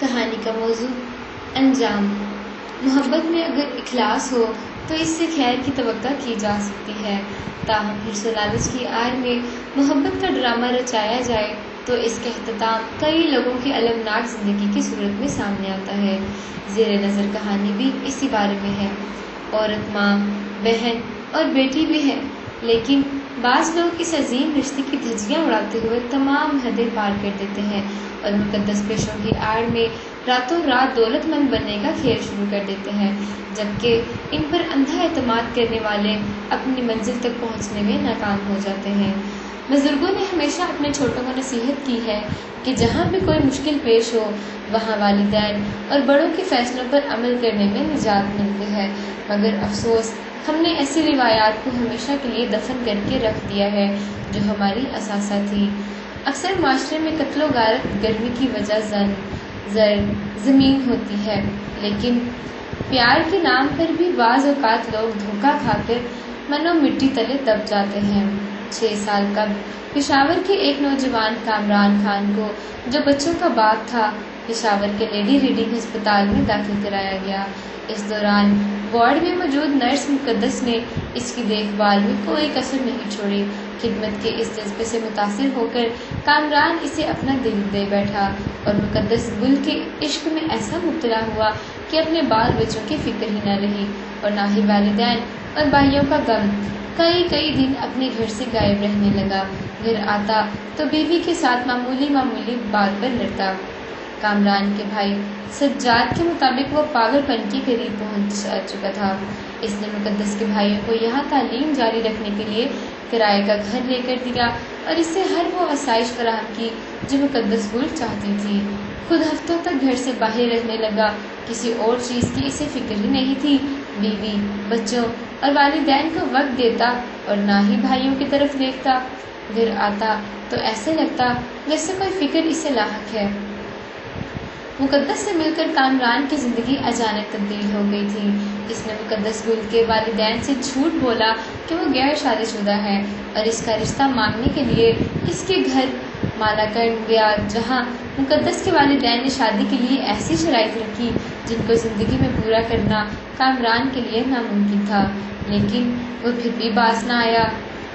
کہانی کا موضوع انجام۔ محبت میں اگر اخلاص ہو تو اس سے خیر کی توقع کی جا سکتی ہے، تاہم حرص و لالچ کی آڑ میں محبت کا ڈرامہ رچایا جائے تو اس کا اختتام کئی لوگوں کی المناک زندگی کی صورت میں سامنے آتا ہے۔ زیر نظر کہانی بھی اسی بارے میں ہے۔ عورت ماں، بہن اور بیٹی بھی ہے، لیکن بعض لوگ اس عظیم رشتے کی دھجیاں اڑاتے ہوئے تمام حدیں پار کر دیتے ہیں اور مقدس پیشوں کی آڑ میں راتوں رات دولت مند بننے کا کھیل شروع کر دیتے ہیں، جبکہ ان پر اندھا اعتماد کرنے والے اپنی منزل تک پہنچنے میں ناکام ہو جاتے ہیں۔ بزرگوں نے ہمیشہ اپنے چھوٹوں کو نصیحت کی ہے کہ جہاں بھی کوئی مشکل پیش ہو وہاں والدین اور بڑوں کے فیصلوں پر عمل کرنے میں نجات ملتی ہے، مگر افسوس ہم نے ایسی روایات کو ہمیشہ کے لیے دفن کر کے رکھ دیا ہے جو ہماری اثاثہ تھی۔ اکثر معاشرے میں قتل و غارت گرمی کی وجہ زر زمین ہوتی ہے، لیکن پیار کے نام پر بھی بعض اوقات لوگ دھوکہ کھا کر منو مٹی تلے دب جاتے ہیں۔ 6 سال قبل پشاور کے ایک نوجوان کامران خان کو، جو بچوں کا باپ تھا، پشاور کے لیڈی ریڈنگ ہسپتال میں داخل کرایا گیا۔ اس دوران وارڈ میں موجود نرس مقدس نے اس کی دیکھ بھال میں کوئی کسر نہیں چھوڑی۔ خدمت کے اس جذبے سے متاثر ہو کر کامران اسے اپنا دل دے بیٹھا اور مقدس گل کے عشق میں ایسا مبتلا ہوا کہ اپنے بال بچوں کی فکر ہی نہ رہی اور نہ ہی والدین اور بھائیوں کا غم۔ کئی دن اپنے گھر سے غائب رہنے لگا۔ گھر آتا تو بیوی کے ساتھ معمولی بات پر لڑتا۔ کامران کے بھائی سجاد کے مطابق وہ پاگل پن کے قریب پہنچ چکا تھا۔ اس نے مقدس کے بھائیوں کو یہاں تعلیم جاری رکھنے کے لیے کرائے کا گھر لے کر دیا اور اس سے ہر وہ آسائش فراہم کی جو مقدس گل چاہتی تھی۔ خود ہفتوں تک گھر سے باہر رہنے لگا، کسی اور چیز کی اسے فکر ہی نہیں تھی۔ بیوی، بچوں اور والدین کو وقت دیتا اور نہ ہی بھائیوں کی طرف دیکھتا۔ گھر آتا تو ایسے لگتا جیسے کوئی فکر اسے لاحق ہے۔ مقدس سے مل کر کامران کی زندگی اچانک تبدیل ہو گئی تھی۔ اس نے مقدس گل کے والدین سے جھوٹ بولا کہ وہ غیر شادی شدہ ہے اور اس کا رشتہ مانگنے کے لیے اس کے گھر مالاکنڈ گیا، جہاں مقدس کے والدین نے شادی کے لیے ایسی شرائط رکھی جن کو زندگی میں پورا کرنا کامران کے لیے ناممکن تھا، لیکن وہ پھر بھی باز نہ آیا۔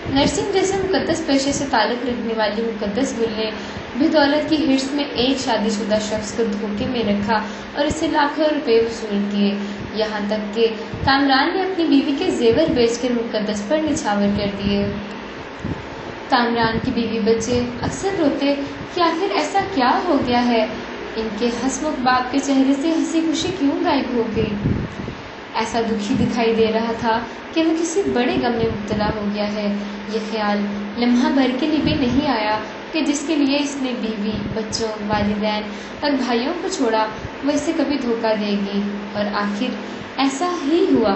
نرسنگ جیسے مقدس پیشے سے تعلق رکھنے والی مقدس گل نے بھی دولت کی حرص میں ایک شادی شدہ شخص کو دھوکے میں رکھا اور اس سے لاکھوں روپے وصول کیے، یہاں تک کہ کامران نے اپنی بیوی کے زیور بیچ کر مقدس پر نچھاور کر دیے۔ کامران کی بیوی بچے اکثر روتے کہ آخر ایسا کیا ہو گیا ہے، ان کے ہنسمکھ باپ کے چہرے سے ہنسی خوشی کیوں غائب ہو گئی۔ ایسا دکھی دکھائی دے رہا تھا کہ وہ کسی بڑے غم میں مبتلا ہو گیا ہے۔ یہ خیال لمحہ بھر کے لیے بھی نہیں آیا کہ جس کے لیے اس نے بیوی، بچوں، والدین اور بھائیوں کو چھوڑا وہ اسے کبھی دھوکہ دے گی، اور آخر ایسا ہی ہوا۔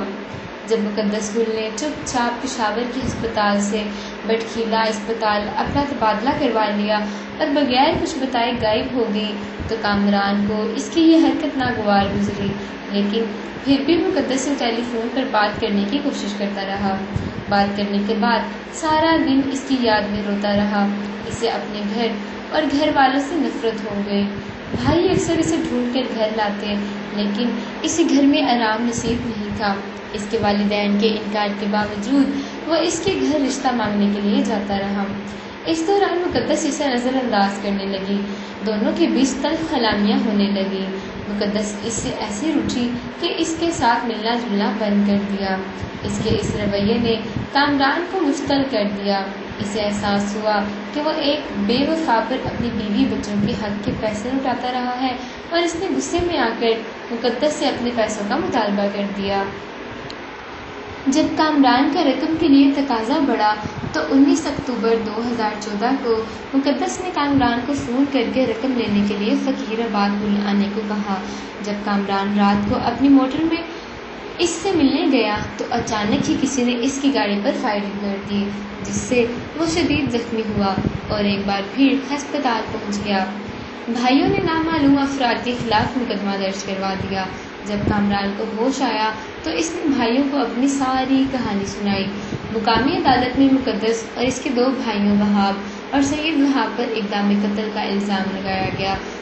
جب مقدس گل نے چپ چاپ پشاور کے ہسپتال سے بٹکھیلا اسپتال اپنا تبادلہ کروا لیا اور بغیر کچھ بتائے غائب ہو گئی تو کامران کو اس کی یہ حرکت ناگوار گزری، لیکن پھر بھی مقدس سے ٹیلی فون پر بات کرنے کی کوشش کرتا رہا۔ بات کرنے کے بعد سارا دن اس کی یاد میں روتا رہا۔ اسے اپنے گھر اور گھر والوں سے نفرت ہو گئی۔ بھائی اکثر اسے ڈھونڈ کر گھر لاتے، لیکن اسے گھر میں آرام نصیب نہیں تھا۔ اس کے والدین کے انکار کے باوجود وہ اس کے گھر رشتہ مانگنے کے لیے جاتا رہا۔ اس دوران مقدس اسے نظر انداز کرنے لگی، دونوں کے بیچ تلخ کلامیاں ہونے لگی۔ مقدس اس سے ایسی روٹھی کہ اس کے ساتھ ملنا جلنا بند کر دیا۔ اس کے اس رویے نے کامران کو مشتعل کر دیا۔ اسے احساس ہوا کہ وہ ایک بے وفا پر اپنی بیوی بچوں کے حق کے پیسے لوٹاتا رہا ہے، اور اس نے غصے میں آ کر مقدس سے اپنے پیسوں کا مطالبہ کر دیا۔ جب کامران کا رقم کے لیے تقاضا بڑھا تو 19 اکتوبر 2014 کو مقدس نے کامران کو فون کر کے رقم لینے کے لیے فقیر آباد پل آنے کو کہا۔ جب کامران رات کو اپنی موٹر میں اس سے ملنے گیا تو اچانک ہی کسی نے اس کی گاڑی پر فائرنگ کر دی، جس سے وہ شدید زخمی ہوا اور ایک بار پھر ہسپتال پہنچ گیا۔ بھائیوں نے نامعلوم افراد کے خلاف مقدمہ درج کروا دیا۔ جب کامران کو ہوش آیا تو اس نے بھائیوں کو اپنی ساری کہانی سنائی۔ مقامی عدالت میں مقدس اور اس کے 2 بھائیوں وہاب اور سید وہاب پر اقدام قتل کا الزام لگایا گیا۔